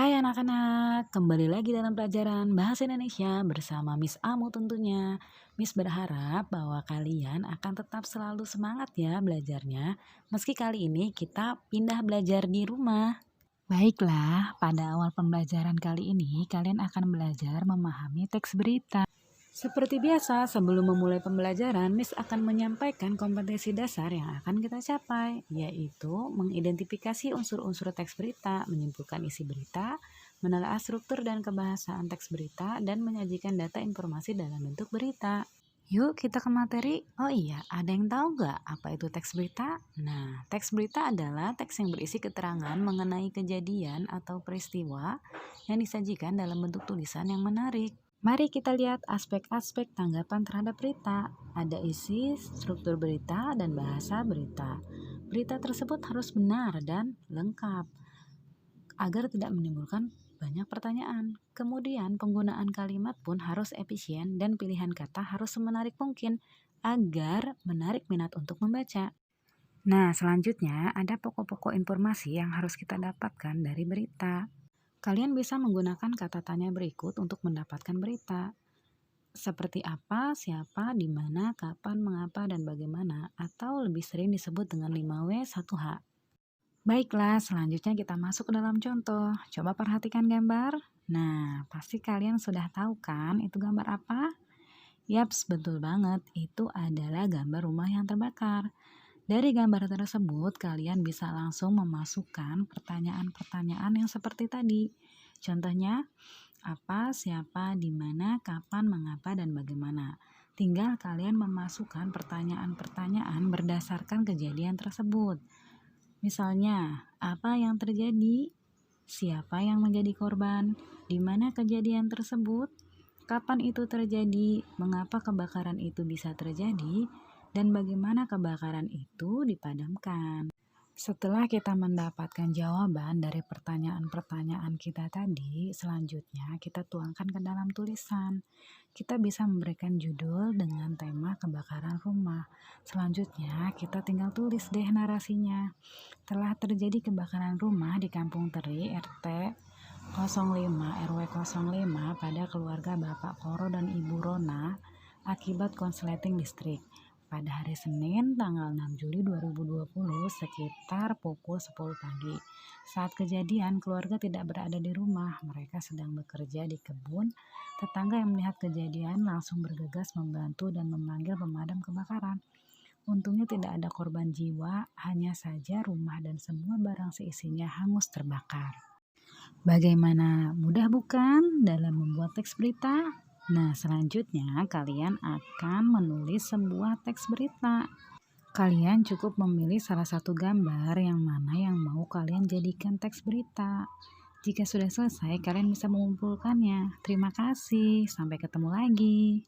Hai anak-anak, kembali lagi dalam pelajaran Bahasa Indonesia bersama Miss Amu tentunya. Miss berharap bahwa kalian akan tetap selalu semangat ya belajarnya, meski kali ini kita pindah belajar di rumah. Baiklah, pada awal pembelajaran kali ini kalian akan belajar memahami teks berita. Seperti biasa, sebelum memulai pembelajaran, Miss akan menyampaikan kompetensi dasar yang akan kita capai, yaitu mengidentifikasi unsur-unsur teks berita, menyimpulkan isi berita, menelaah struktur dan kebahasaan teks berita, dan menyajikan data informasi dalam bentuk berita. Yuk kita ke materi. Oh iya, ada yang tahu nggak apa itu teks berita? Nah, teks berita adalah teks yang berisi keterangan mengenai kejadian atau peristiwa yang disajikan dalam bentuk tulisan yang menarik. Mari kita lihat aspek-aspek tanggapan terhadap berita. Ada isi, struktur berita, dan bahasa berita. Berita tersebut harus benar dan lengkap agar tidak menimbulkan banyak pertanyaan. Kemudian penggunaan kalimat pun harus efisien dan pilihan kata harus semenarik mungkin agar menarik minat untuk membaca. Nah, selanjutnya ada pokok-pokok informasi yang harus kita dapatkan dari berita. Kalian bisa menggunakan kata tanya berikut untuk mendapatkan berita. Seperti apa, siapa, di mana, kapan, mengapa, dan bagaimana, atau lebih sering disebut dengan 5W 1H. Baiklah, selanjutnya kita masuk ke dalam contoh. Coba perhatikan gambar. Nah, pasti kalian sudah tahu kan itu gambar apa? Yaps, betul banget. Itu adalah gambar rumah yang terbakar. Dari gambar tersebut, kalian bisa langsung memasukkan pertanyaan-pertanyaan yang seperti tadi. Contohnya, apa, siapa, di mana, kapan, mengapa, dan bagaimana. Tinggal kalian memasukkan pertanyaan-pertanyaan berdasarkan kejadian tersebut. Misalnya, apa yang terjadi? Siapa yang menjadi korban? Di mana kejadian tersebut? Kapan itu terjadi? Mengapa kebakaran itu bisa terjadi? Dan bagaimana kebakaran itu dipadamkan? Setelah kita mendapatkan jawaban dari pertanyaan-pertanyaan kita tadi, selanjutnya kita tuangkan ke dalam tulisan. Kita bisa memberikan judul dengan tema kebakaran rumah. Selanjutnya kita tinggal tulis deh narasinya. Telah terjadi kebakaran rumah di Kampung Teri RT 05 RW 05 pada keluarga Bapak Koro dan Ibu Rona akibat konsleting listrik pada hari Senin tanggal 6 Juli 2020 sekitar pukul 10 pagi. Saat kejadian, keluarga tidak berada di rumah, mereka sedang bekerja di kebun. Tetangga yang melihat kejadian langsung bergegas membantu dan memanggil pemadam kebakaran. Untungnya tidak ada korban jiwa, hanya saja rumah dan semua barang seisinya hangus terbakar. Bagaimana mudah bukan dalam membuat teks berita? Nah, selanjutnya kalian akan menulis sebuah teks berita. Kalian cukup memilih salah satu gambar yang mana yang mau kalian jadikan teks berita. Jika sudah selesai, kalian bisa mengumpulkannya. Terima kasih, sampai ketemu lagi.